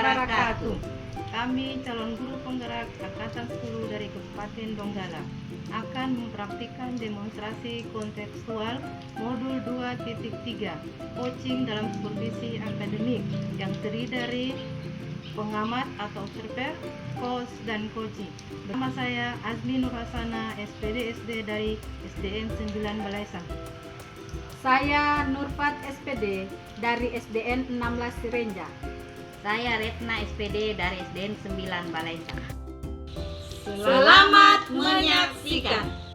wabarakatuh. Kami calon guru penggerak Angkatan 10 dari Kabupaten Donggala akan mempraktikkan demonstrasi kontekstual modul 2.3 coaching dalam supervisi akademik yang terdiri dari pengamat atau observer, coach, dan coaching. Bersama saya Azmi Nurhasana, SPD SD dari SDN 9 Balaisang. Saya Nurfat SPD dari SDN 16 Sirenja. Saya Retna SPD dari SDN 9 Balaisang. Selamat menyaksikan.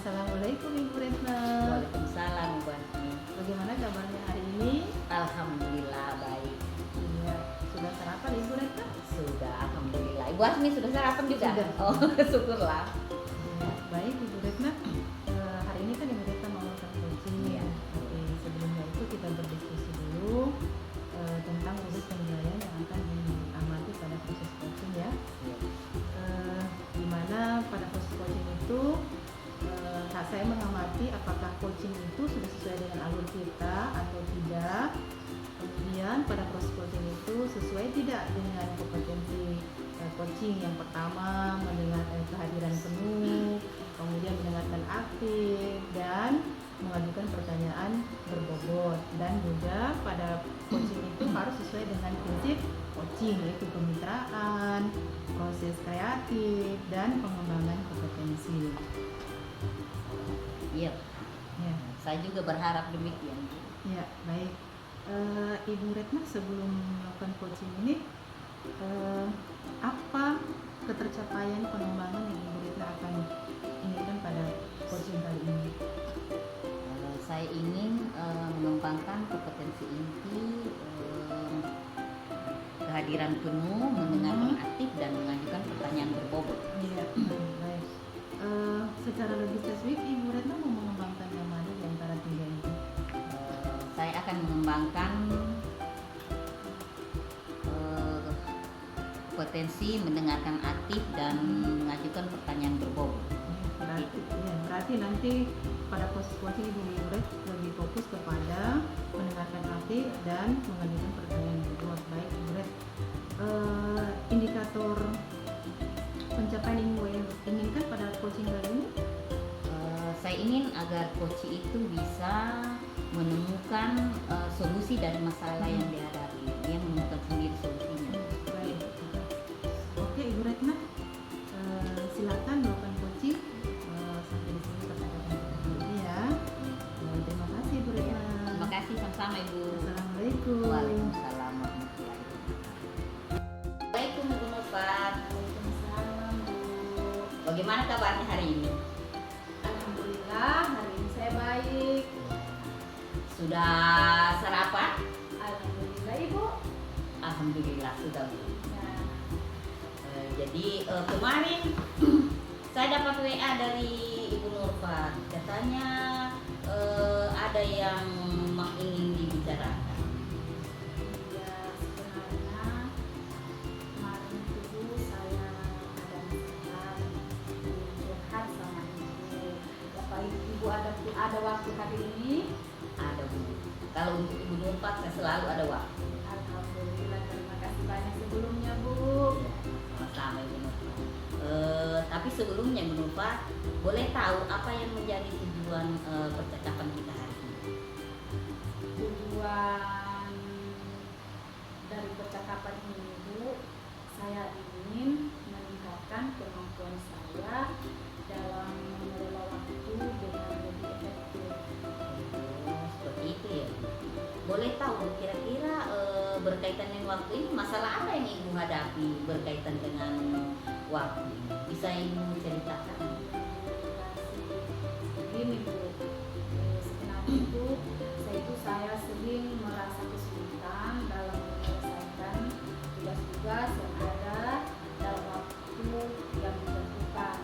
Assalamualaikum Ibu Retna. Waalaikumsalam Bu Asmi. Bagaimana kabarnya hari ini? Alhamdulillah baik. Iya, sudah sarapan Ibu Retna? Sudah, alhamdulillah. Ibu Asmi sudah sarapan juga? Sudah. Oh, syukurlah. Ya, baik Ibu Retna. Hari ini kan Ibu Retna mau melakukan coaching. Iya. Tapi sebelumnya itu kita berdiskusi dulu tentang modus penilaian yang akan diamati pada proses coaching ya. Iya. Di mana pada proses coaching itu saya mengamati apakah coaching itu sudah sesuai dengan alur kita atau tidak. Kemudian pada proses coaching itu sesuai tidak dengan kompetensi coaching. Yang pertama mendengar kehadiran penuh, kemudian mendengarkan aktif dan mengajukan pertanyaan berbobot. Dan juga pada coaching itu harus sesuai dengan prinsip coaching, yaitu kemitraan, proses kreatif, dan pengembangan kompetensi. Iya. Ya, Saya juga berharap demikian. ya baik. Ibu Retna, sebelum melakukan coaching ini, apa ketercapaian pengembangan yang Ibu Retna akan inginkan pada coaching kali ini? Saya ingin mengembangkan kompetensi inti, kehadiran penuh, mendengarkan aktif, dan mengajukan pertanyaan berbobot. Iya, baik. Secara lebih spesifik, Ibu Retna mau mengembangkan yang mana di antara tiga itu? Saya akan mengembangkan potensi mendengarkan aktif dan mengajukan pertanyaan berbobot. Berarti nanti pada proses coaching Ibu Retna lebih fokus kepada mendengarkan aktif dan mengajukan pertanyaan berbobot. Baik, Ibu Retna. Indikator pencapaian yang Ibu inginkan pada coaching kali ini? Saya ingin agar coach itu bisa menemukan solusi dari masalah yang dihadapi. Dia menemukan sendiri solusinya. Baik. Oke, Ibu Retna, silakan melakukan coaching. Sampai di sini percakapan kita dulu ya. Terima kasih Ibu Retna. Terima kasih sama-sama Ibu. Assalamualaikum. Waalaikumsalam warahmatullahi wabarakatuh. Assalamualaikum Ibu Nurfat. Waalaikumsalam, Bu. Bagaimana kabarnya hari ini? Alhamdulillah, hari ini saya baik. Sudah sarapan? Alhamdulillah, Ibu. Alhamdulillah sudah Bu. Nah, Jadi kemarin saya dapat WA dari Ibu Nurfat, katanya ada yang ingin dibicarakan. ya sebenarnya kemarin itu saya ada masalah curhat sama Ibu. Bapak Ibu ada waktu hari ini? Ada Bu. Kalau untuk Ibu Nurfat saya selalu ada waktu. Alhamdulillah, terima kasih banyak sebelumnya, Bu. Sama-sama Ibu Nurfat. Tapi sebelumnya Ibu Nurfat, boleh tahu apa yang menjadi tujuan percakapan kita hari ini? Tujuan dari percakapan ini, Bu, saya ingin meningkatkan kemampuan saya dalam mengelola waktu dengan lebih efektif. Seperti itu ya. Boleh tahu kira-kira berkaitan dengan waktu ini masalah apa yang Ibu hadapi berkaitan dengan waktu? Bisa Ibu ceritakan? Begini, Bu, sebenarnya itu saya sering merasa kesulitan dalam menyelesaikan tugas tugas yang ada dalam waktu yang ditentukan.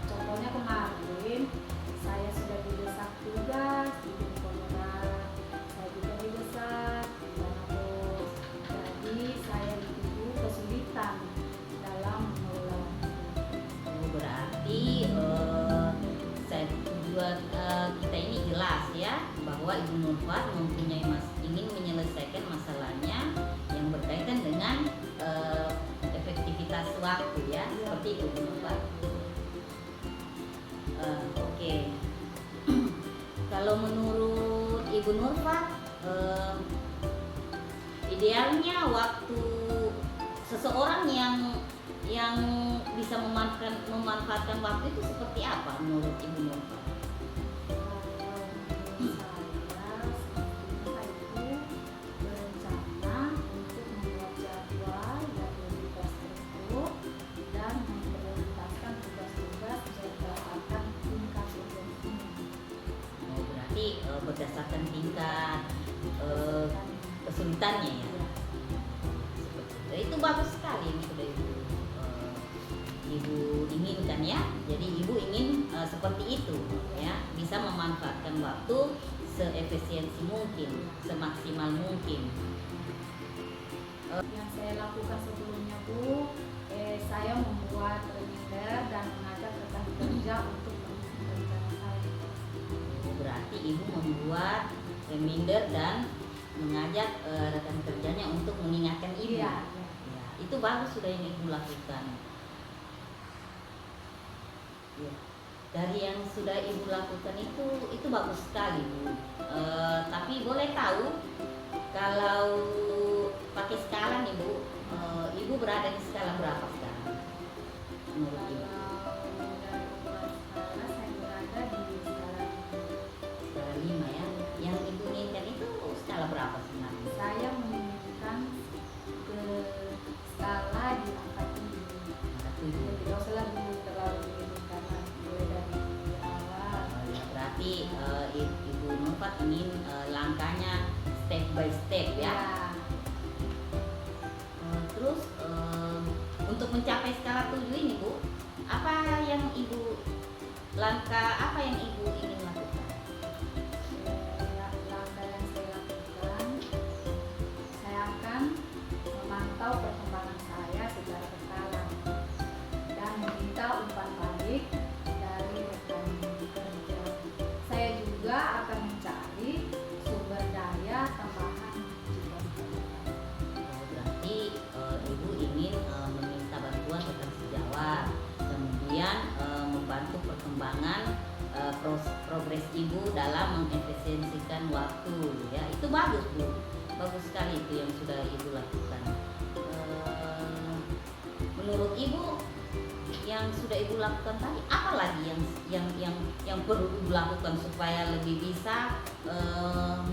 Contohnya kemarin saya sudah didesak tugas di tim komunal, saya juga didesak di dana bos. Jadi saya itu kesulitan dalam mengelola waktu. Oh, berarti saya tujuan kita ini jelas ya bahwa Ibu Nurfat mempunyai ingin menyelesaikan masalahnya yang berkaitan dengan efektivitas waktu ya, seperti itu Ibu Nurfat. Oke. Kalau menurut Ibu Nurfat, idealnya waktu seseorang yang bisa memanfaatkan waktu itu seperti apa menurut Ibu Nurfat? Saya itu berencana untuk membuat jadwal yang lebih terstruktur dan memprioritaskan tugas-tugas berdasarkan tingkat urgensi. Oh, berarti berdasarkan tingkat kesulitannya ya. Seperti itu bagus sekali yang sudah Ibu inginkan ya. Jadi Ibu ingin seperti itu ya, bisa memanfaatkan waktu seefisiensi mungkin, semaksimal mungkin. Yang saya lakukan sebelumnya Bu, saya membuat reminder dan mengajak rekan kerja untuk mengikuti rencana saya. Berarti Ibu membuat reminder dan mengajak rekan kerjanya untuk mengingatkan Ibu. Iya. Ya, itu bagus sudah yang Ibu lakukan. Ya. Dari yang sudah Ibu lakukan itu bagus sekali Bu. Tapi boleh tahu kalau pakai skala nih Bu, Ibu berada di skala berapa sekarang? Menurut Ibu? Kalau dari ukuran skala saya berada di skala Skala 5 ya. Yang Ibu inginkan itu skala berapa sebenarnya? saya menginginkan ke skala di angka 7. Angka 7. Ya, tidak usah lagi terlalu ini karena mulai dari awal. Ya, berarti Ibu Nurfat ingin langkahnya step by step ya. Terus untuk mencapai skala 7 ini Bu, apa yang Ibu ingin lakukan? Langkah yang saya lakukan, saya akan memantau perkembangan saya secara berkala dan meminta umpan balik dari rekan kerja. Saya juga akan mencari sumber daya tambahan jika diperlukan. Berarti Ibu ingin meminta bantuan rekan sejawat, kemudian membantu perkembangan progres Ibu dalam mengefisiensikan waktu ya. Itu bagus Bu, bagus sekali itu yang sudah Ibu lakukan. Menurut Ibu yang sudah Ibu lakukan tadi, apa lagi yang perlu Ibu lakukan supaya lebih bisa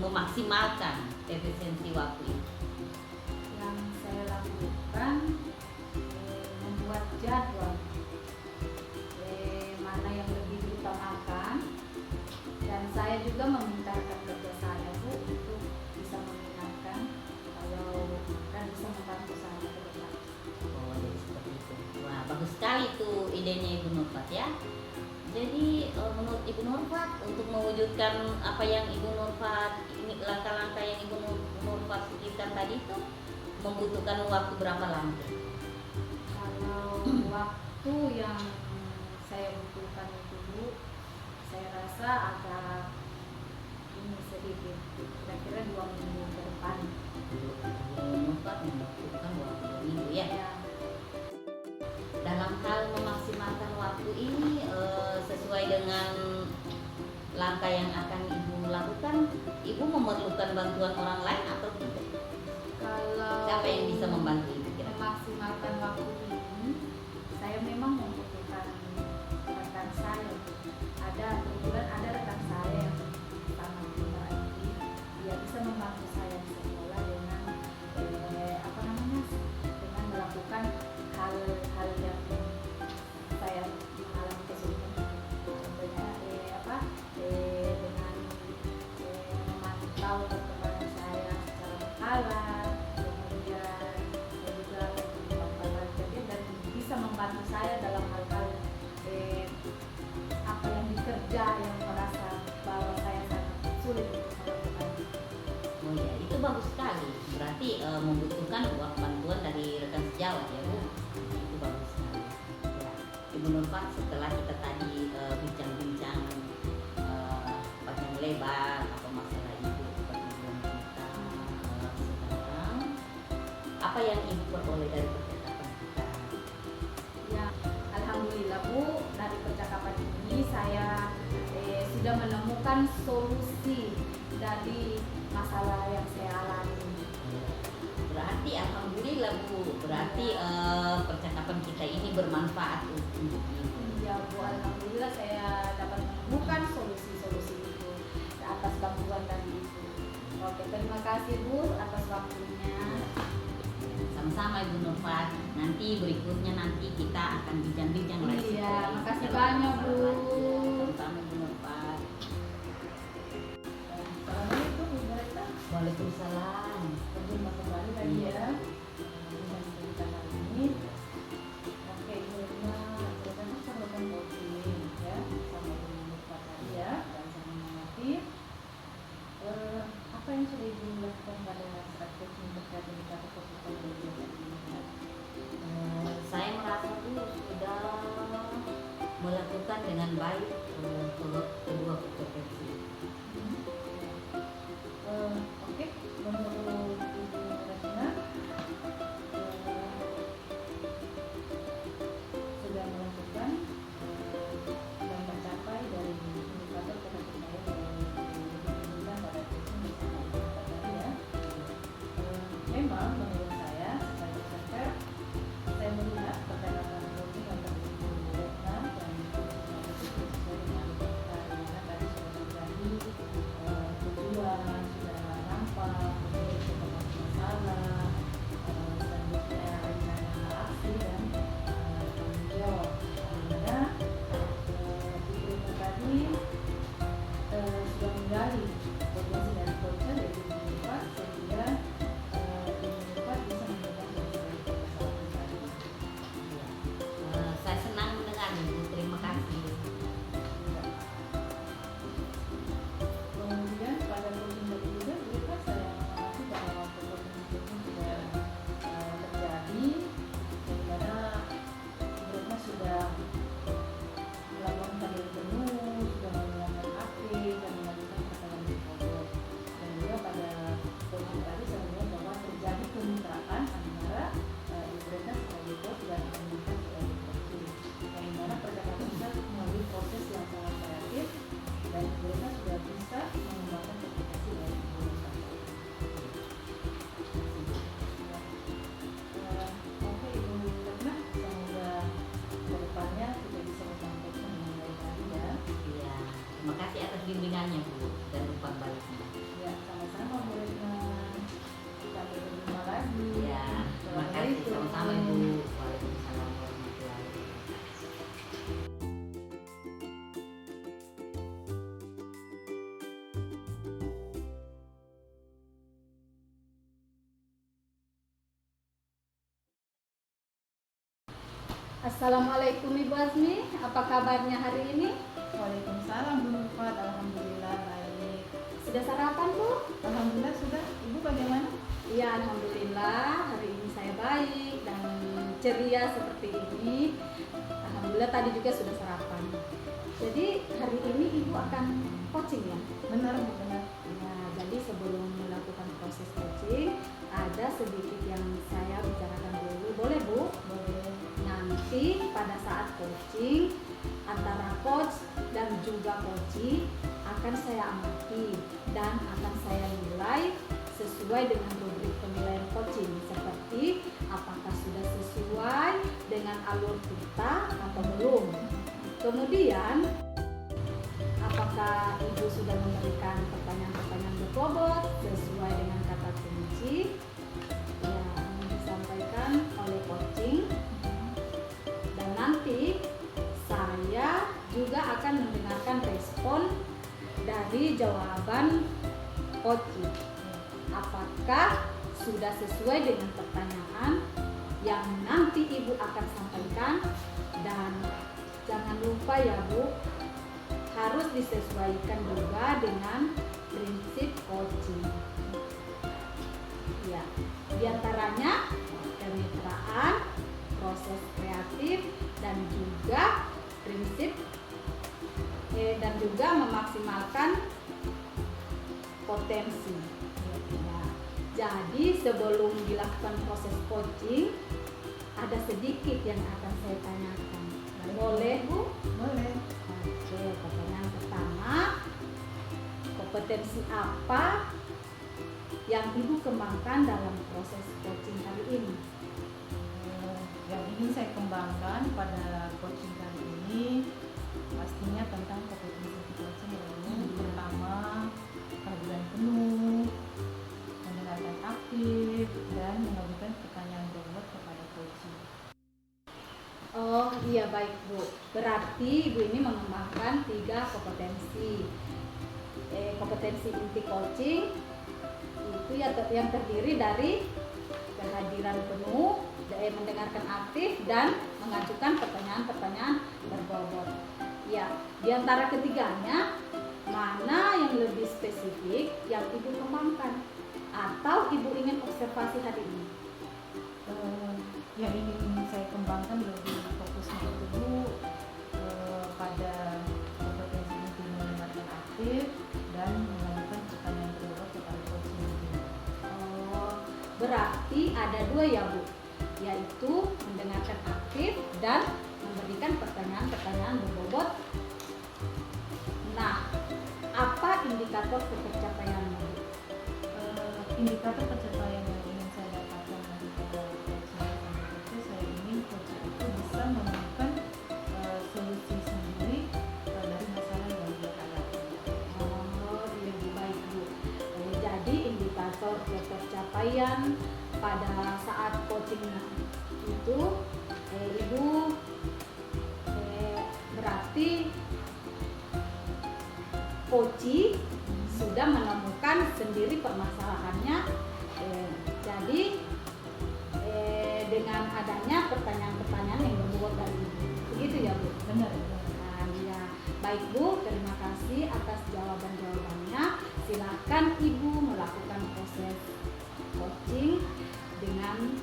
memaksimalkan efisiensi waktu itu? Yang saya lakukan membuat jadwal mana yang lebih diutamakan, dan saya juga meminta rekan kerja saya Bu untuk bisa mengingatkan kalau dan bisa membantu saya ke depan. Oh, jadi seperti itu. Wah, bagus sekali tuh idenya Ibu Nurfat ya. Jadi menurut Ibu Nurfat untuk mewujudkan apa yang Ibu Nurfat ini, langkah-langkah yang Ibu Nurfat pikirkan tadi itu membutuhkan waktu berapa lama? Kalau waktu yang saya butuhkan itu Bu, saya rasa agak ini sedikit, kira-kira 2 minggu ke depan. Ibu Nurfat membutuhkan waktu 2 minggu ya. Ya, Dalam hal memaksimalkan waktu ini sesuai dengan langkah yang akan Ibu lakukan, Ibu memerlukan bantuan orang lain atau tidak? kalau Siapa yang bisa membantu Ibu kira-kira? memaksimalkan waktu ini, saya memang membutuhkan rekan saya. Kebetulan ada rekan saya yang sama berarti dia bisa membantu saya di sekolah dengan dengan melakukan hal-hal yang saya mengalami kesulitan. Contohnya dengan memantau perkembangan saya secara berkala, kemudian menjawab ya Bu. Itu bagus sekali. Ya, Ibu Nurfat, setelah kita tadi bincang-bincang panjang lebar apa masalah Ibu pertemuan kita sekarang, apa yang Ibu peroleh dari percakapan kita? Ya, alhamdulillah Bu, dari percakapan ini saya sudah menemukan solusi dari masalah yang saya alami. Berarti alhamdulillah Bu, berarti percakapan kita ini bermanfaat untuk Ibu. Ya Bu, alhamdulillah saya dapat menemukan solusi-solusi itu atas bantuan dari Ibu. Oke, terima kasih Bu atas waktunya. Sama-sama Ibu Nurfat. Nanti berikutnya kita akan bincang-bincang lagi. Iya, makasih banyak Bu. Sama-sama Ibu Nurfat. Assalamualaikum Ibu Rita. Waalaikumsalam. Berjumpa kembali lagi ya dengan cerita hari ini. Oke, Ibu Rita, kita bisa melakukan coaching ya sama Ibu Rita tadi ya, dan sama mengerti apa yang sudah Ibu lakukan pada saat coaching terkait dengan kata keputusan dari Ibu tadi. Saya merasa tuh sudah melakukan dengan baik kedua kompetensi. Oke, menurut Ibu Retna sudah melakukan dan mencapai dari indikator kepercayaan yang diberikan pada coaching bersama Ibu tadi ya. Memang menurut saya sebagai peserta, saya melihat percakapan coaching antara Ibu Retna dan sesuai dengan karena tadi sudah terjadi tujuan, sudah nampak, kemudian sudah masalah, selanjutnya rencana aksi dan tanggung jawab. Sehingga Ibu Retna tadi sudah menggali potensi dari coaching yaitu Ibu Nurfat, sehingga Ibu Nurfat bisa memberikan solusi dari permasalahan tadi. Saya senang mendengar Ibu. Terima kasih. Kemudian pada coaching tadi juga kita saya mengamati bahwa waktu coaching itu sudah terjadi, di mana mereka sudah melakukan kajian penuh, sudah menggunakan HP dan melakukan pertemuan psikolog. Dan juga pada coaching tadi saya melihat bahwa terjadi kemitraan antara Ibu Retna sebagai coach dan Ibu sebagai coaching, yang dimana percakapan kita melalui proses yang sangat kreatif dan Ibu Retna sudah bisa mengembangkan komunikasi dari Ibu Retna. Oke Ibu Retna, semoga kedepannya kita bisa menyampaikan dengan baik lagi ya. Iya, terima kasih atas bimbingannya Bu dan umpan baliknya. Ya, sama-sama Bu Retna. Sampai berjumpa lagi. Iya, terima kasih sama-sama Ibu. Waalaikumsalam warahmatullahi wabarakatuh. Assalamualaikum Ibu Azmi, apa kabarnya hari ini? Waalaikumsalam Bu Nurfat, alhamdulillah baik. Sudah sarapan Bu? Alhamdulillah sudah. Ibu bagaimana? Iya, alhamdulillah hari ini saya baik dan ceria seperti ini. Alhamdulillah tadi juga sudah sarapan. Jadi hari ini Ibu akan coaching ya? Benar Bu, benar. Ya, jadi sebelum melakukan proses coaching ada sedikit yang saya bicarakan dulu, boleh Bu? Boleh. Nanti pada saat coaching antara coach dan juga coachee akan saya amati dan akan saya nilai sesuai dengan rubrik penilaian coaching, seperti apakah sudah sesuai dengan alur kita atau belum. Kemudian apakah Ibu sudah memberikan pertanyaan-pertanyaan berbobot sesuai dengan kata kunci yang disampaikan oleh coaching. Dan nanti saya juga akan mendengarkan respon dari jawaban coaching. Apakah sudah sesuai dengan pertanyaan yang nanti Ibu akan sampaikan, dan jangan lupa ya Bu, harus disesuaikan juga dengan prinsip coaching. Ya, diantaranya kemitraan, sebelum dilakukan proses coaching, ada sedikit yang akan saya tanyakan. Boleh Bu? Boleh. Oke, pertanyaan pertama, kompetensi apa yang Ibu kembangkan dalam proses coaching kali ini? Yang ingin saya kembangkan pada coaching kali ini pastinya tentang kompetensi coaching, yaitu pertama kehadiran penuh, mendengarkan aktif, dan mengajukan pertanyaan berbobot kepada coaching. Oh iya, baik Bu. Berarti Ibu ini mengembangkan 3 kompetensi. Kompetensi inti coaching itu yang terdiri dari kehadiran penuh, mendengarkan aktif, dan mengajukan pertanyaan-pertanyaan berbobot. Ya, di antara ketiganya mana yang lebih spesifik yang Ibu kembangkan atau Ibu ingin observasi hari ini? Yang ingin saya kembangkan lebih fokusnya itu Bu, pada kompetensi inti mendengarkan aktif dan mengajukan pertanyaan berbobot kepada coaching. Oh, berarti ada 2 ya Bu, yaitu mendengarkan aktif dan memberikan pertanyaan-pertanyaan berbobot. Nah, apa indikator pencapaiannya Bu? Indikator pencapaian yang ingin saya dapatkan dari coaching itu, saya ingin coaching itu bisa menemukan solusi sendiri dari masalah yang dia hadapi. Oh, lebih baik Bu. Jadi indikator pencapaian pada saat coaching itu, Ibu berarti coaching sudah menemukan sendiri permasalahannya. Jadi dengan adanya pertanyaan-pertanyaan yang berbobot dari Ibu, begitu ya Bu? Benar. Nah, ya. Baik Bu, terima kasih atas jawaban-jawabannya. Silakan Ibu melakukan proses coaching dengan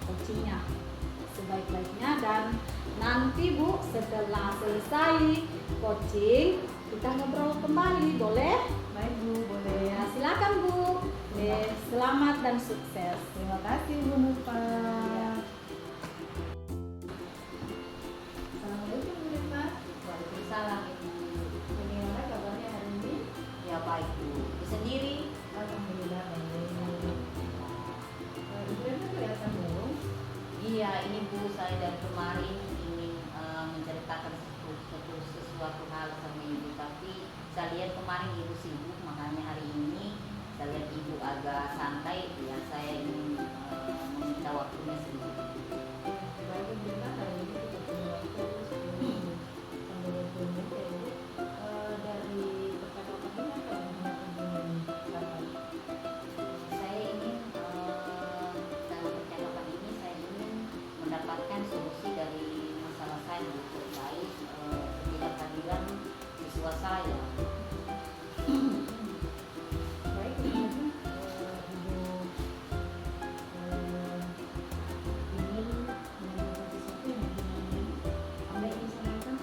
coachingnya sebaik-baiknya, dan nanti Bu setelah selesai coaching kita ngobrol kembali, boleh? Baik Bu, boleh. Ya, silakan Bu. Selamat dan sukses. Terima kasih Bu Nurfa. Assalamualaikum Bu Nurfa. Waalaikumsalam Ibu. Bagaimana kabarnya hari ini? Ya baik Bu. Ibu sendiri? Alhamdulillah baik. Ibu Nurfa kelihatan belum? Iya, ini Bu, saya dari kemarin ingin menceritakan sesuatu hal sama Ibu, tapi saya lihat kemarin Ibu sibuk, makanya hari ini saya lihat Ibu agak santai, ya saya ingin meminta waktunya sedikit. Baik Bu Nurfa, hari ini kita punya waktu 10 sampai 20 menit ya Bu. Dari percakapan ini apa yang ingin capai? Saya ingin dalam percakapan ini saya ingin mendapatkan solusi dari masalah saya terkait ketidakhadiran siswa saya. Baik, Ibu ingin menyampaikan sesuatu yang ingin Anda ingin sampaikan?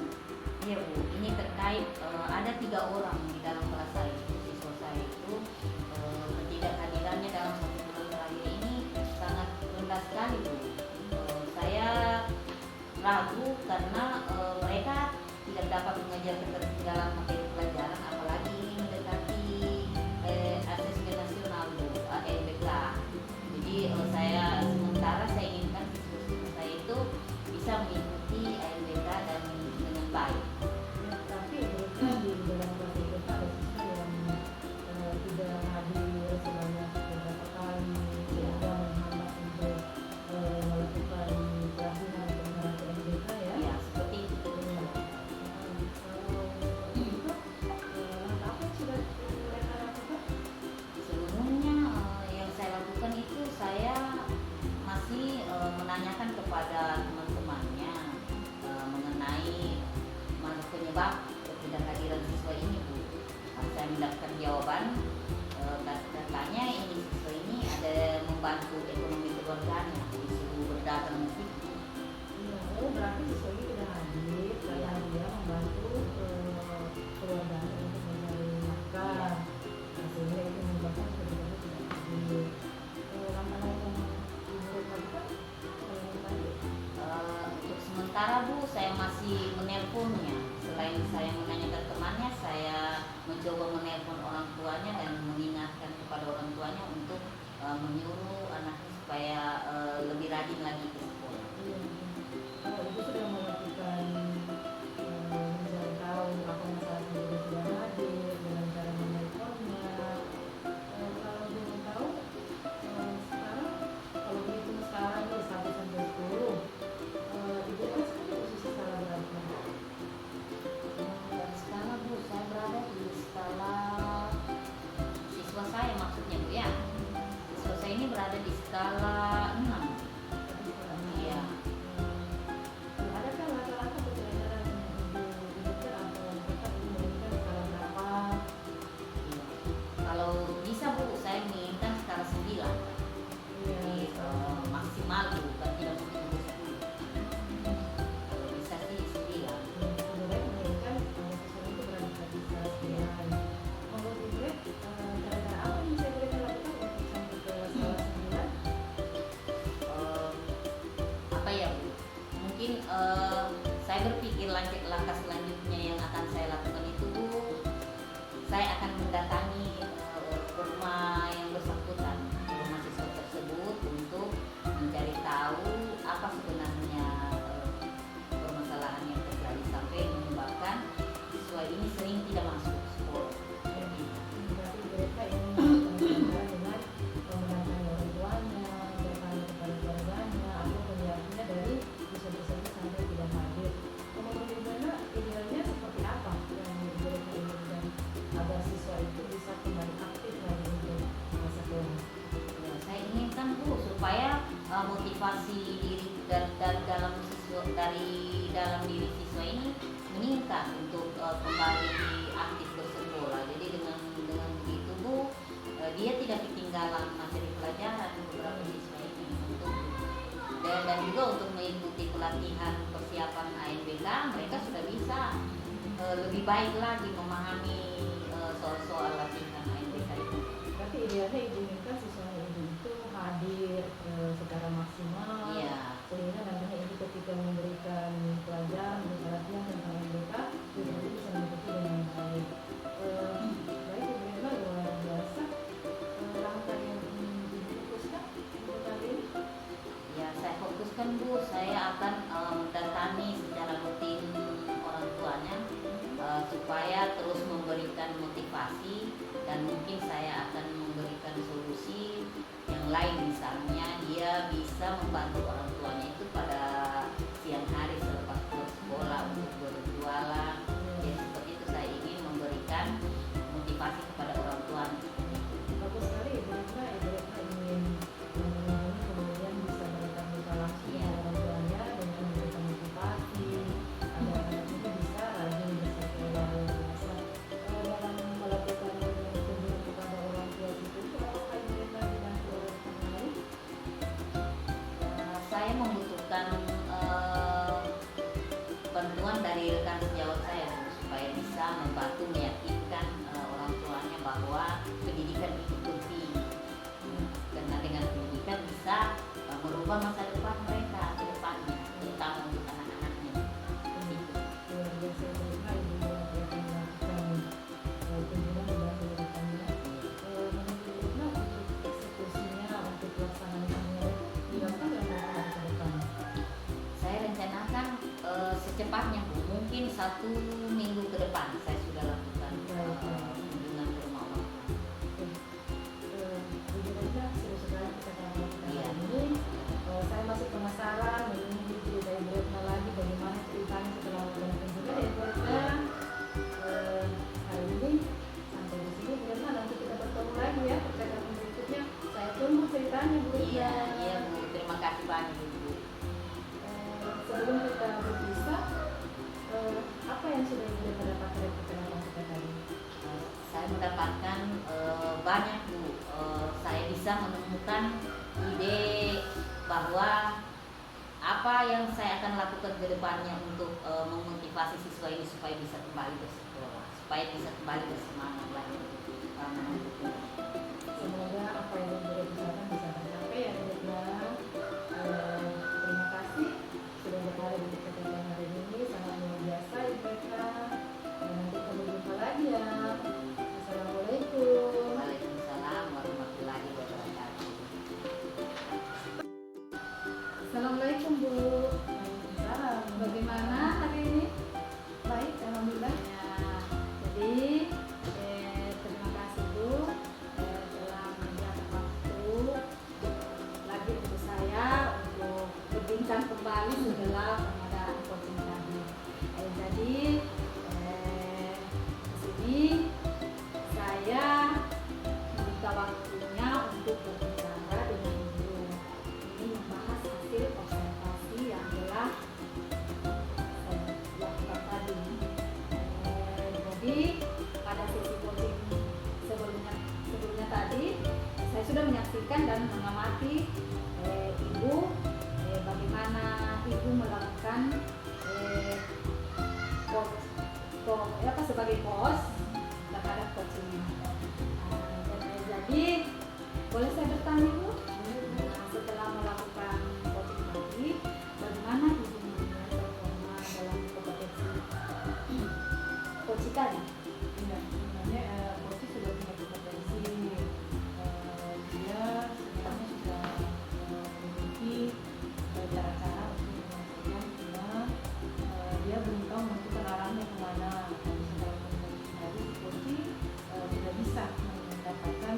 Iya Bu, ini terkait ada 3 orang di dalam kelas saya, siswa saya itu ketidakhadirannya dalam 1 bulan terakhir ini sangat rendah sekali Bu. Saya ragu karena mereka tidak dapat mengejar ketertinggalan materi pelajaran, apalagi ini mendekati asesmen nasional Bu, ALBK. Jadi sementara saya inginkan siswa-siswa saya itu bisa mengikuti ALBK dan dengan baik. Ya, tapi mereka di dalam kelas itu ada siswa yang tidak hadir sebanyak beberapa kali, sehingga menghambat untuk melakukan pelatihan pengenalan PMDK ya. Ya, seperti itu. Langkah apa yang sudah mereka lakukan? Sebelumnya yang saya lakukan itu saya masih menanyakan kepada teman-temannya mengenai penyebab ketidakhadiran siswa ini Bu. Saya mendapatkan jawaban katanya ini siswa ini ada membantu ekonomi keluarganya, disuruh berdagang di situ. Oh, berarti siswa ini tidak hadir karena dia membantu keluarganya untuk mencari nafkah. Sehingga itu menyebabkan keluarganya tidak hadir. Langkah sementara Bu saya masih menelponnya. Selain saya menanyakan temannya, saya mencoba menelpon orang tuanya dan mengingatkan kepada orang tuanya untuk menyuruh anaknya supaya lebih rajin lagi ke sekolah. Iya. Kalau ibu sudah melakukan mencari tahu apa masalah ibu sudah hadir dengan cara menelponnya. Kalau ibu mau tahu sekarang kalau dihitung sekarang nih 1 sampai 10, ibu kan sekarang posisi skala berapa? Dan sekarang Bu saya berada di skala siswa saya maksudnya Bu ya. Siswa saya ini berada di skala 6. Tapi sekarang Iya. adakah rata-rata pelajaran yang ibu inginkan atau tetap ibu menginginkan skala berapa? Iya. Kalau bisa Bu saya menginginkan skala 9. Iya. Jadi maksimal Bu, kan tidak mungkin 10. Kalau bisa sih 9. Sebenarnya menginginkan siswa itu berada di skala 9. Menurut ibu cara-cara apa yang saya boleh lakukan untuk sampai ke skala 9? Apa ya Bu? Mungkin saya berpikir langkah selanjutnya yang akan saya lakukan itu Bu, saya akan mendatangi ke rumah yang bersangkutan, rumah siswa tersebut untuk mencari tahu apa sebenarnya permasalahan yang terjadi sampai menyebabkan siswa ini sering tidak masuk sekolah. Berarti mereka ingin dengan mendatangi orang tuanya, bertanya kepada keluarganya, atau melihatnya dari siswa-siswa sampai tidak hadir. Menurut ibu idealnya seperti apa yang mereka inginkan agar siswa itu bisa kembali aktif lagi untuk sekolah? Ya, saya inginkan Bu supaya motivasi diri dari dalam siswa dalam diri siswa ini meningkat untuk kembali aktif bersekolah. Jadi dengan begitu Bu, dia tidak ketinggalan materi pelajaran beberapa siswa ini untuk dan juga untuk mengikuti pelatihan persiapan ANBK, mereka sudah bisa lebih baik lagi memahami soal-soal latihan ANBK itu. Berarti idealnya ibu inginkan siswa ibu itu hadir secara maksimal, Iya. sehingga nantinya ibu ketika memberikan pelajaran latihan tentang MBK ibu itu bisa mengikuti dengan baik. Baik ibu Retno, luar biasa langkah yang ingin ibu fokuskan untuk kali ini. Ya, saya fokuskan Bu, saya akan mendatangi secara rutin orang tuanya supaya terus memberikan motivasi dan mungkin saya akan memberikan solusi yang lain, misalnya dia bisa membantu orang tuanya itu pada siang hari selepas pulang sekolah untuk berjualan. Ya seperti itu saya ingin memberikan motivasi kepada orang tuanya. Bagus sekali ibu Retno ingin mengunjungi kemudian bisa bertatap muka langsung Iya. dengan orang tuanya dengan memberikan motivasi agar anak itu bisa rajin bersekolah. Luar biasa. Dalam melakukan kunjungan kepada orang tua itu apakah ibu Retno dibantu oleh teman lain? Saya membutuhkan bantuan dari rekan sejawat saya Bu, supaya bisa membantu meyakinkan orang tuanya bahwa pendidikan itu penting. Karena dengan pendidikan bisa merubah masa depan mereka ke depannya, terutama untuk anak-anaknya. Seperti itu. Luar biasa ibu Retno akan melakukan kunjungan membantu rekannya. Menurut ibu Retno untuk eksekusinya untuk pelaksanaannya dilakukan dalam waktu ke depan. Saya rencanakan secepatnya Bu, mungkin 1 minggu ke depan saya sudah lakukan kunjungan ke rumah orang tua. Ibu Retno seru sekali kita kali Iya. ini. Saya masih penasaran menunggu cerita Ibu Retno lagi bagaimana ceritanya setelah melakukan kunjungan ya Ibu Retno. Hari ini sampai di sini Ibu Retno, nanti kita bertemu lagi ya percakapan berikutnya. Saya tunggu ceritanya Bu Retno. Iya, iya Bu, terima kasih banyak Bu. Sebelum kita berpisah, apa yang sudah Ibu Retno dapatkan dari percakapan kita tadi? Saya mendapatkan banyak Bu. Saya bisa menemukan ide bahwa apa yang saya akan lakukan ke depannya untuk memotivasi siswa ini supaya bisa kembali bersekolah, supaya bisa kembali bersemangat lagi. Semoga apa yang Ibu Retno usahakan bisa tercapai ya Ibu Retno. Terima kasih sudah berada di percakapan Assalamualaikum Bu. Waalaikumsalam. Bagaimana hari ini? Baik, alhamdulillah. Ya, jadi terima kasih Bu telah menyediakan waktu lagi untuk saya untuk berbincang kembali setelah pengadaan coaching tadi. Jadi di sini saya minta waktunya untuk berbicara dengan Ibu. Ini membahas hasil observasi yang telah saya lakukan tadi. Jadi pada sesi coaching sebelumnya tadi saya sudah menyaksikan dan mengamati Ibu bagaimana Ibu melakukan sebagai coach terhadap coaching. Jadi boleh saya bertanya Bu, setelah melakukan coaching tadi, bagaimana Ibu menilai performa dalam kompetensi coaching tadi? Iya, sebenarnya Koci sudah punya kompetensi. Dia sebenarnya sudah memiliki cara-cara untuk memastikan bahwa dia belum tahu menentukan arahnya kemana. Secara kompetensi tadi, Koci sudah bisa mendapatkan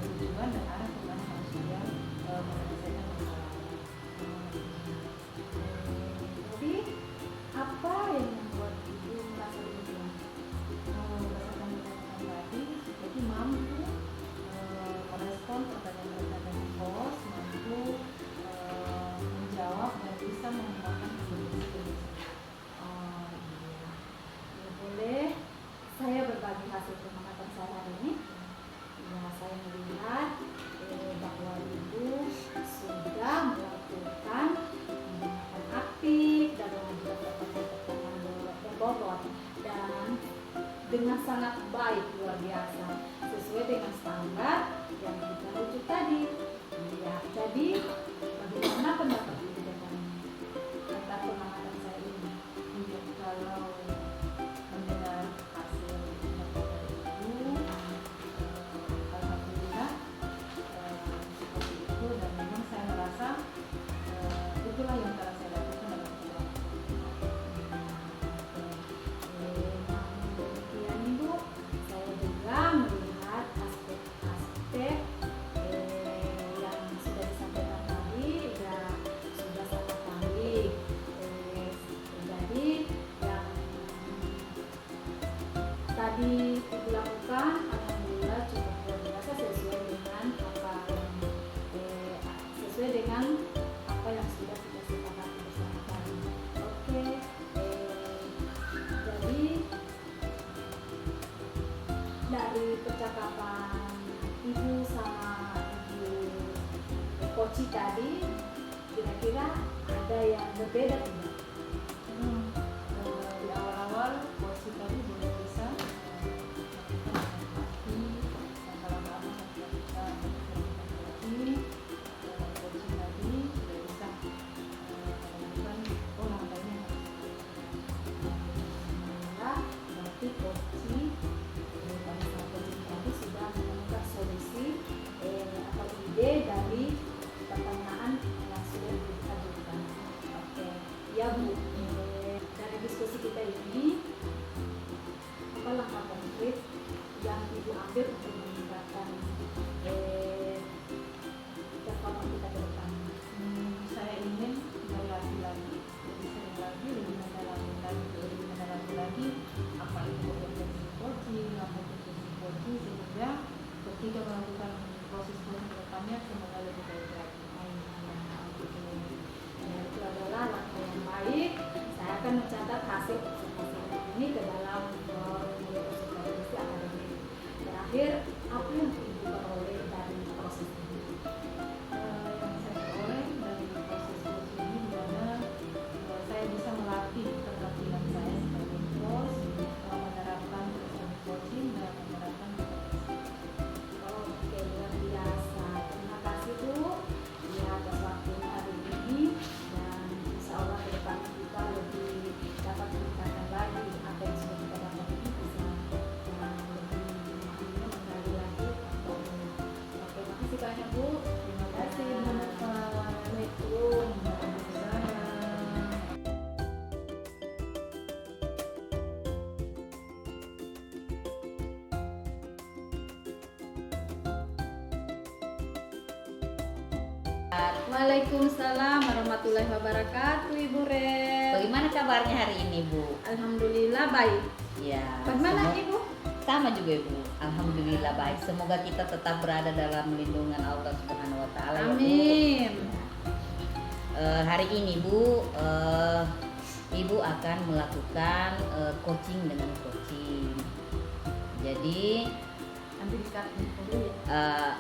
tujuan dan arah kemana harus dia menyelesaikan masalahnya. Jadi apa yang membuat Ibu merasa demikian? Berdasarkan pertanyaan tadi, jadi mampu merespon pertanyaan-pertanyaan pos, mampu menjawab dan bisa mengembangkan solusi. Oh iya. Ya, boleh saya berbagi hasil pengamatan saya hari ini? Ya, saya melihat bahwa Ibu sudah melakukan pengamatan aktif dan mengajukan pertanyaan-pertanyaan berbobot dan dengan sangat baik, luar biasa, sesuai dengan standar yang kita rujuk tadi. Ya, jadi bagaimana pendapat Ibu tentang pengamatan saya ini? Kalau mendengar hasil pendapat dari Ibu, alhamdulillah seperti itu, dan memang saya merasa itulah yang telah saya lakukan dalam waktu. Kemudian Ibu, saya juga melihat aspek-aspek yang sudah disampaikan tadi sudah sangat baik. Jadi yang tadi Ibu lakukan, alhamdulillah cukup luar biasa sesuai dengan apa yang sudah kita sepakati bersama tadi. Oke, jadi dari percakapan Ibu sama Ibu Koci tadi, kira-kira ada yang berbeda tidak? Di awal-awal Koci tadi belum bisa menempati langkah-langkah apa yang kita lakukan. Koci tadi sudah bisa menemukan langkahnya. Alhamdulillah, berarti Koci pada saat coaching tadi sudah menemukan solusi atau ide dari pertanyaan yang sudah diajukan. Oke, Waalaikumsalam warahmatullahi wabarakatuh, Ibu Ren. Bagaimana kabarnya hari ini, Bu? Alhamdulillah baik. Ya. Bagaimana Ibu? Sama juga, Ibu. Alhamdulillah baik. Semoga kita tetap berada dalam lindungan Allah Subhanahu wa taala, ya, Bu. Amin. Hari ini, Bu, Ibu akan melakukan coaching dengan coaching. Jadi Nanti dikasih dulu ya.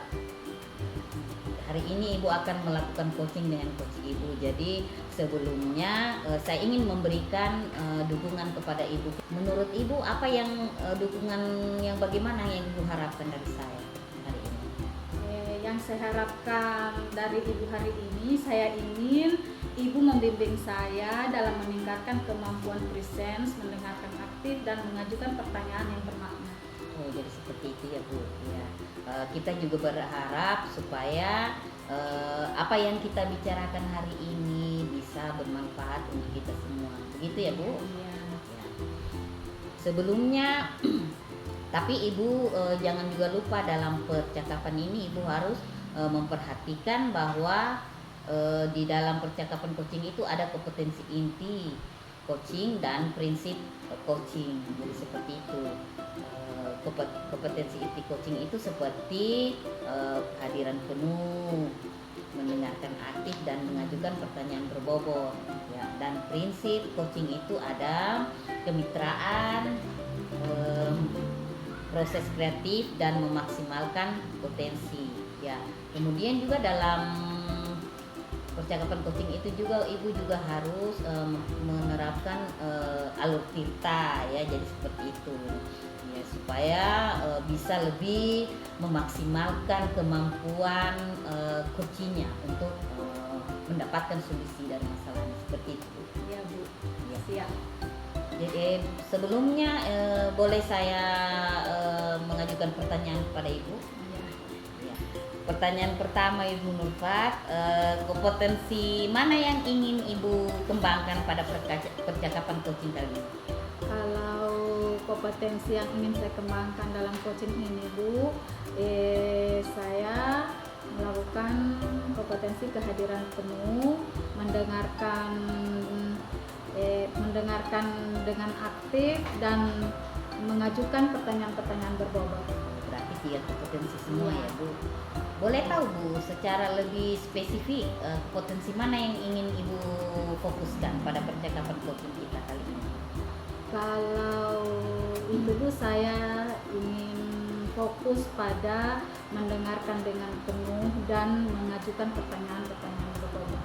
hari ini Ibu akan melakukan coaching dengan coach Ibu. Jadi sebelumnya saya ingin memberikan dukungan kepada Ibu. Menurut Ibu apa yang dukungan yang bagaimana yang Ibu harapkan dari saya hari ini? Yang saya harapkan dari Ibu hari ini, saya ingin Ibu membimbing saya dalam meningkatkan kemampuan presence, mendengarkan aktif, dan mengajukan pertanyaan yang bermakna. Oh, jadi seperti itu ya, Bu. Ya. Kita juga berharap supaya apa yang kita bicarakan hari ini bisa bermanfaat untuk kita semua. Begitu ya, Bu? Iya. Ya. Sebelumnya tapi Ibu jangan juga lupa dalam percakapan ini Ibu harus memperhatikan bahwa di dalam percakapan coaching itu ada kompetensi inti coaching dan prinsip coaching. Jadi seperti itu. Kompetensi inti coaching itu seperti kehadiran penuh, mendengarkan aktif dan mengajukan pertanyaan berbobot, ya. Dan prinsip coaching itu ada kemitraan, proses kreatif dan memaksimalkan potensi, ya. Kemudian juga dalam percakapan coaching itu juga Ibu juga harus menerapkan alur tirta, ya. Jadi seperti itu, ya, supaya bisa lebih memaksimalkan kemampuan coachingnya untuk mendapatkan solusi dari masalahnya, seperti itu. Iya, Bu. Ya. Siap. Jadi sebelumnya boleh saya mengajukan pertanyaan kepada Ibu? Iya. Ya. Pertanyaan pertama, Ibu Nurfat, kompetensi mana yang ingin Ibu kembangkan pada percakapan coaching kali ini? Kalau kompetensi yang ingin saya kembangkan dalam coaching ini, Bu, saya melakukan kompetensi kehadiran penuh, mendengarkan dengan aktif, dan mengajukan pertanyaan-pertanyaan berbobot. Berarti 3 kompetensi semua ya, Bu. Boleh tahu, Bu, secara lebih spesifik potensi mana yang ingin Ibu fokuskan pada percakapan coaching kita kali ini? Kalau itu, Bu, saya ingin fokus pada mendengarkan dengan penuh dan mengajukan pertanyaan-pertanyaan berbobot.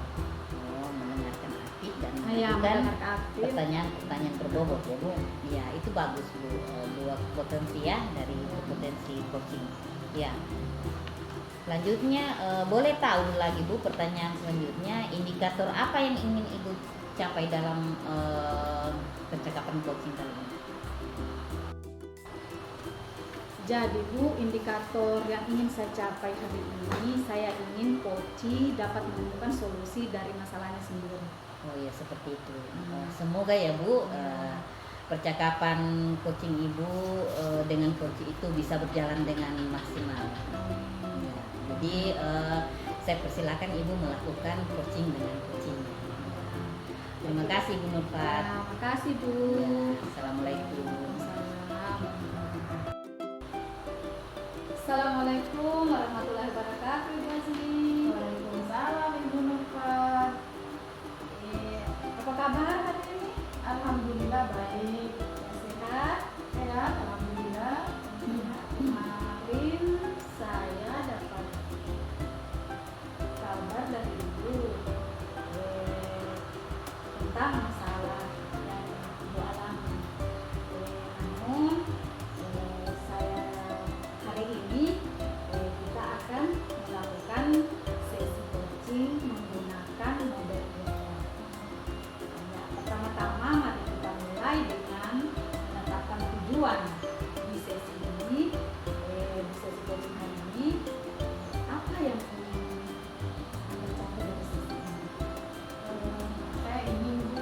Oh, mendengarkan aktif dan Ya, mengajukan mendengarkan aktif. pertanyaan-pertanyaan berbobot ya, Bu. Ya, itu bagus, Bu. 2 potensi ya dari potensi coaching. Ya. Selanjutnya boleh tahu lagi, Bu, pertanyaan selanjutnya, indikator apa yang ingin Ibu capai dalam percakapan coaching kali ini? Jadi, Bu, indikator yang ingin saya capai hari ini, saya ingin coach dapat menemukan solusi dari masalahnya sendiri. Oh ya, seperti itu. Semoga ya, Bu, percakapan coaching Ibu dengan coach itu bisa berjalan dengan maksimal. Ya, jadi saya persilakan Ibu melakukan coaching dengan coaching. Terima kasih, Bu Nurfat. Terima kasih, Bu. Ya, Assalamualaikum. Assalamualaikum warahmatullahi wabarakatuh, Ibu Azmi. Waalaikumsalam, Ibu Nurfat. Apa kabar hari ini? Alhamdulillah baik. Sehat? Sehat, alhamdulillah. Kemarin saya dapat kabar dari Ibu tentang masalah yang Ibu alami. Namun saya hari ini kita akan melakukan sesi coaching menggunakan model IOL. Ya, pertama-tama mari kita mulai dengan menetapkan tujuan di sesi ini. Di sesi coaching hari ini, apa yang ingin Anda capai dari sesi ini? Saya ingin, Bu,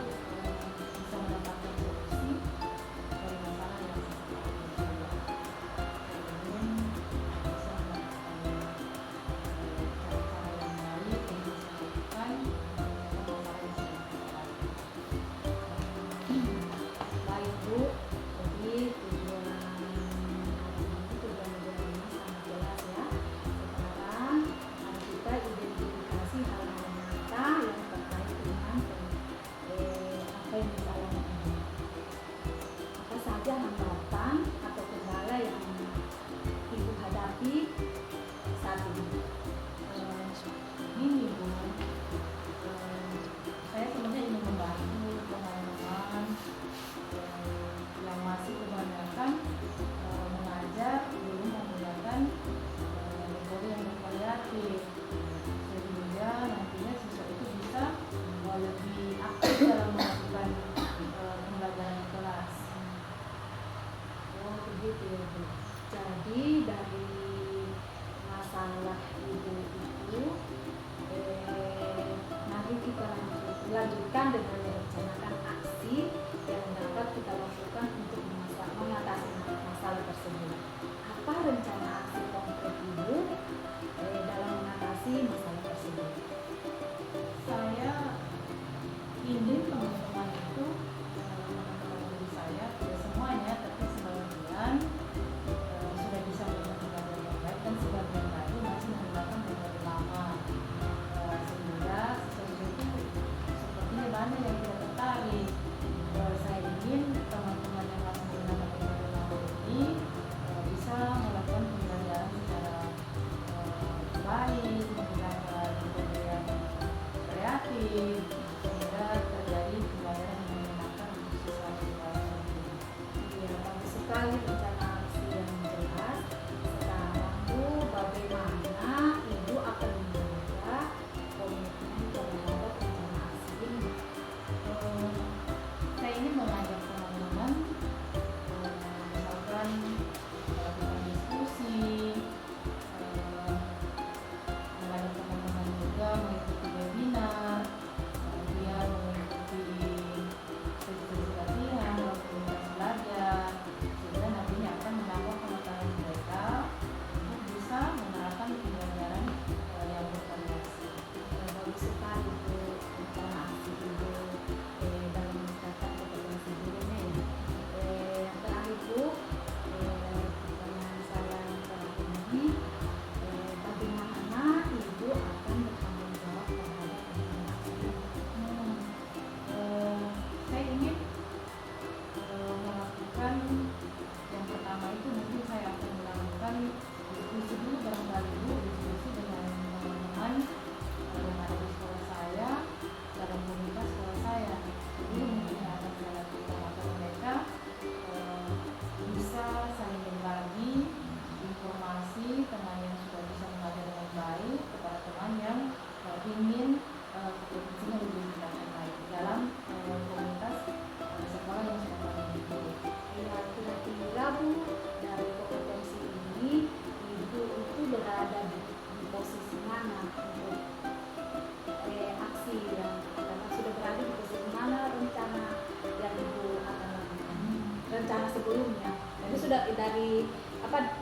sudah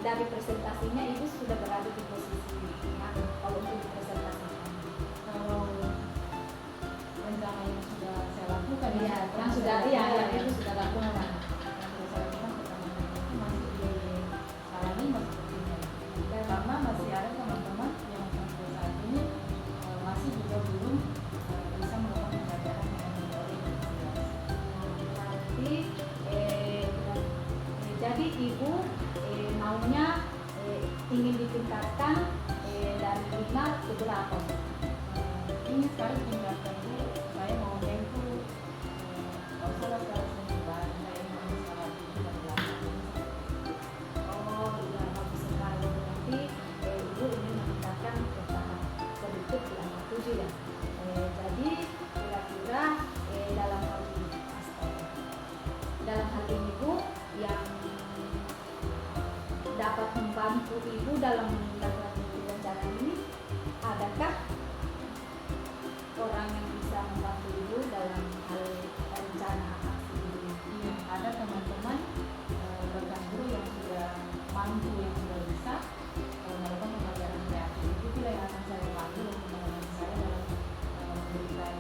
dari presentasinya ibu sudah berada di posisi mana kalau untuk dipresentasikan? Kalau rencana yang sudah saya lakukan Iya, yang sudah ibu sudah lakukan. yang sudah saya lakukan pertama itu masih di skala 5 sepertinya. Karena masih ada teman-teman yang sampai saat ini masih juga belum bisa melakukan pembelajaran dengan teori dan jelas. Nanti jadi ibu maunya ingin ditingkatkan dari 5 ke berapa? Ini sekarang tingkatkan dulu, saya mau itu kalau salah skala 9, saya mau skala 7 dan 8. Oh iya, bagus sekali. Nanti ibu ingin meningkatkan ke tahap sedikit di angka 7 ya. Jadi kira-kira dalam hal ini Bu yang dapat membantu ibu dalam menindaklanjuti rencana ini, adakah orang yang bisa membantu ibu dalam hal rencana aksi ini? Iya, ada teman-teman rekan guru yang sudah mampu, yang sudah bisa melakukan pembelajaran kreatif. Itu pula yang akan saya panggil untuk menemani saya dalam memberikan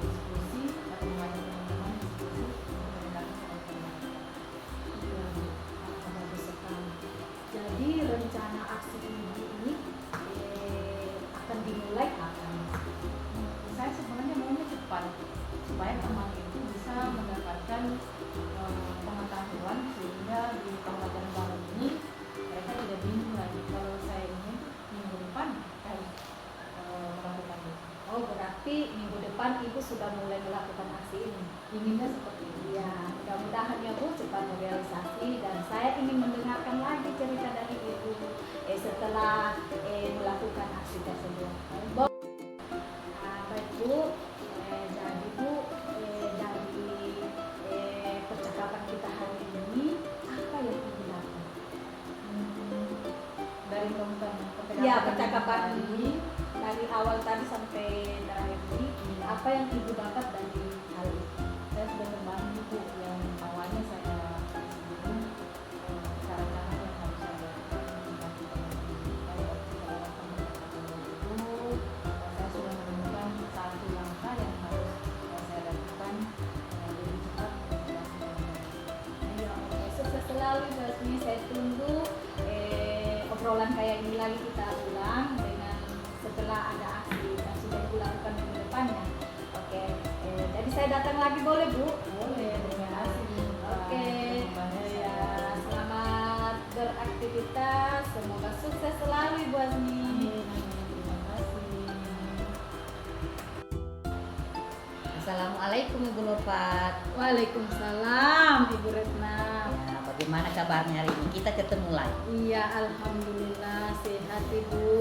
diskusi atau mengajak teman-teman diskusi untuk meningkatkan pengetahuan. Iya, bagus sekali. Jadi rencana aksi ibu ini akan dimulai kapan? Saya sebenarnya maunya cepat supaya teman itu bisa mendapatkan pengetahuan sehingga di pembelajaran baru ini mereka tidak bingung lagi kalau saya ingin minggu depan harus melakukan itu. Oh, berarti minggu depan ibu sudah mulai melakukan aksi ini. Inginnya seperti itu. Ya, mudah-mudahan ya Bu cepat merealisasi, dan saya ingin mendengarkan lagi cerita dari ibu setelah melakukan aksi tersebut. Baik Bu, jadi Bu dari percakapan kita hari ini apa yang ibu dapat? Dari konten Ya, percakapan ini dari awal tadi sampai terakhir ini, apa yang ibu dapat dari hal itu? saya sudah berbagi Bu yang awalnya saya sebelum cara-cara yang harus saya lakukan saya sudah menemukan satu langkah yang harus saya lakukan lebih cepat. Ya, sukses selalu buat ini. Saya tunggu obrolan kayak ini lagi kita ulang dengan setelah ada aksi yang sudah dilakukan minggu depannya. Oke, jadi saya datang lagi boleh Bu? Boleh, terima kasih. Oke, ya, selamat beraktivitas, semoga sukses selalu Ibu Azmi. Terima kasih. Assalamualaikum Ibu Nurfat. Waalaikumsalam Ibu Retna. Ya, bagaimana kabarnya hari ini? Kita ketemu lagi. Iya, alhamdulillah sehat Ibu.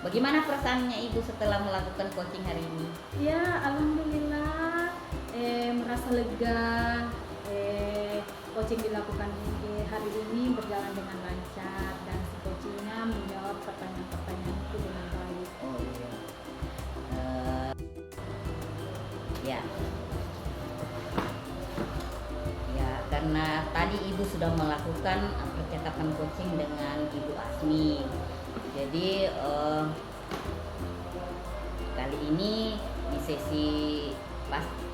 Bagaimana perasaannya Ibu setelah melakukan coaching hari ini? Ya, alhamdulillah merasa lega. Coaching dilakukan hari ini berjalan dengan lancar, dan si coachingnya menjawab pertanyaan-pertanyaan itu dengan baik. Oh iya. Ya. Ya, karena tadi Ibu sudah melakukan percakapan coaching dengan Ibu Asmi. Jadi kali ini di sesi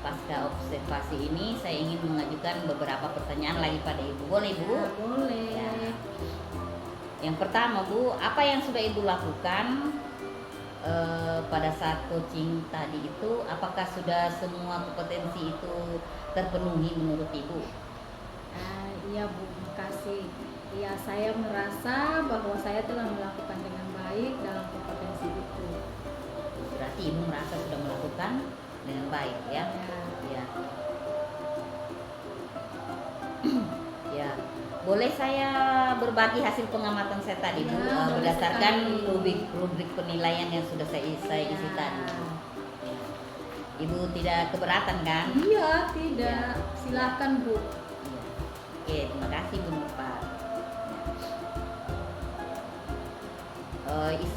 pasca observasi ini saya ingin mengajukan beberapa pertanyaan lagi pada Ibu. Boleh Ibu? Ya, boleh. Ya. Yang pertama Bu, apa yang sudah Ibu lakukan pada saat coaching tadi itu? Apakah sudah semua kompetensi itu terpenuhi menurut Ibu? Iya Bu, makasih. Ya, saya merasa bahwa saya telah melakukan dengan baik dalam kompetensi itu. Berarti Ibu merasa sudah melakukan dengan baik ya? Ya. Ya. Boleh saya berbagi hasil pengamatan saya tadi Bu, Ya, boleh berdasarkan sekali. rubrik penilaian yang sudah saya isi Ya. tadi Bu. Ya. Ibu tidak keberatan kan? Iya, tidak. Silakan Bu. Iya. Oke, terima kasih Bu Nurfat.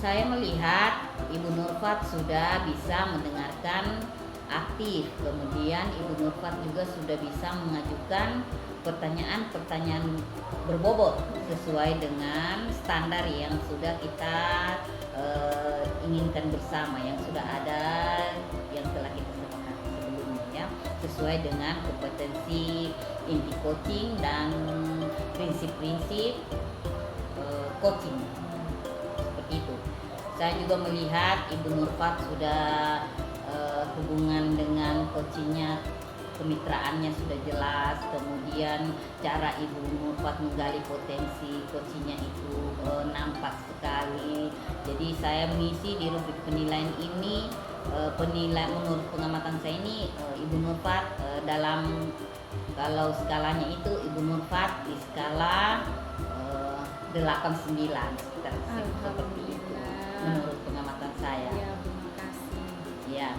Saya melihat Ibu Nurfat sudah bisa mendengarkan aktif. Kemudian Ibu Nurfat juga sudah bisa mengajukan pertanyaan-pertanyaan berbobot sesuai dengan standar yang sudah kita inginkan bersama, yang sudah ada, yang telah kita sepakati sebelumnya ya, sesuai dengan kompetensi inti coaching dan prinsip-prinsip coaching. Seperti itu. Saya juga melihat Ibu Nurfat sudah hubungan dengan coachingnya, kemitraannya sudah jelas. Kemudian cara Ibu Nurfat menggali potensi coachingnya itu nampak sekali. Jadi saya mengisi di rubrik penilaian ini, menurut pengamatan saya ini Ibu Nurfat dalam, kalau skalanya itu Ibu Nurfat di skala 89 sekitar seperti itu menurut pengamatan saya. Ya, terima kasih. Ya.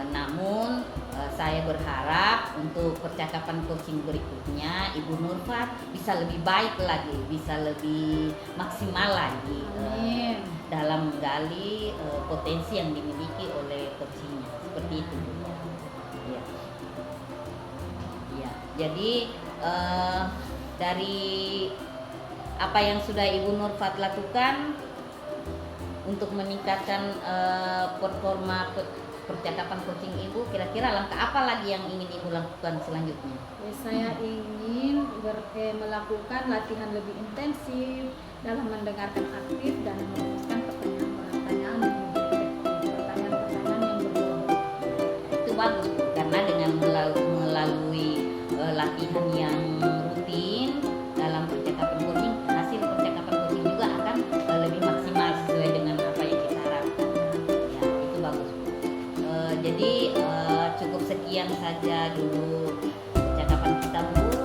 Namun saya berharap untuk percakapan coaching berikutnya Ibu Nurfat bisa lebih baik lagi, bisa lebih maksimal lagi Amin. dalam menggali potensi yang dimiliki oleh coachingnya. Seperti itu. Ya. Ya. Jadi dari apa yang sudah Ibu Nurfat lakukan untuk meningkatkan performa percakapan coaching Ibu, kira-kira langkah apa lagi yang ingin Ibu lakukan selanjutnya? Saya ingin melakukan latihan lebih intensif dalam mendengarkan aktif dan merumuskan pertanyaan-pertanyaan yang lebih efektif, pertanyaan-pertanyaan yang berbobot. Itu bagus Bu, karena dengan melalui latihan yang rutin dalam percakapan coaching, hasil percakapan coaching juga akan lebih maksimal sesuai dengan apa yang kita harapkan. Ya, itu bagus Bu. Jadi cukup sekian saja dulu percakapan kita Bu.